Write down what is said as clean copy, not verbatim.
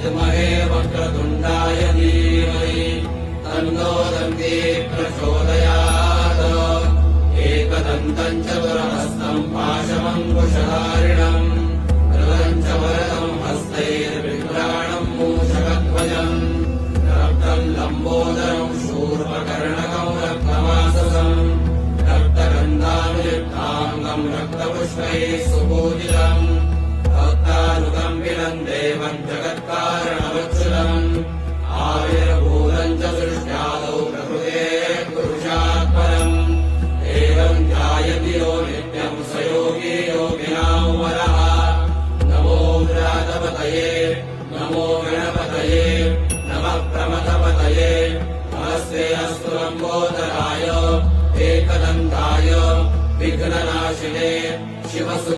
विद्महे वक्रतुण्डाय धीमहि तन्नो दन्ती प्रचोदयात्। एकदन्तं चतुरहस्तं पाशमङ्कुशधारिणम् कृतं च वरदं हस्तैर्विभ्राणं मूषकध्वजम् रक्तं लम्बोदरं शूर्पकर्णकं रक्तवाससं रक्तगन्धानुलिप्ताङ्गं रक्तपुष्पैः सुपूजितम् भक्तानुकम्पितं देवं जगत्कारणवत्सलम् आविर्भूतं च सृष्ट्यादौ प्रकृतेः पुरुषात् परम् एवं ध्यायति यो नित्यं स योगी योगिनां वरः। नमो व्रातपतये नमो गणपतये नमः प्रमथपतये नमस्ते अस्तु लम्बोदराय एकदन्ताय विघ्ननाशिने शिवसु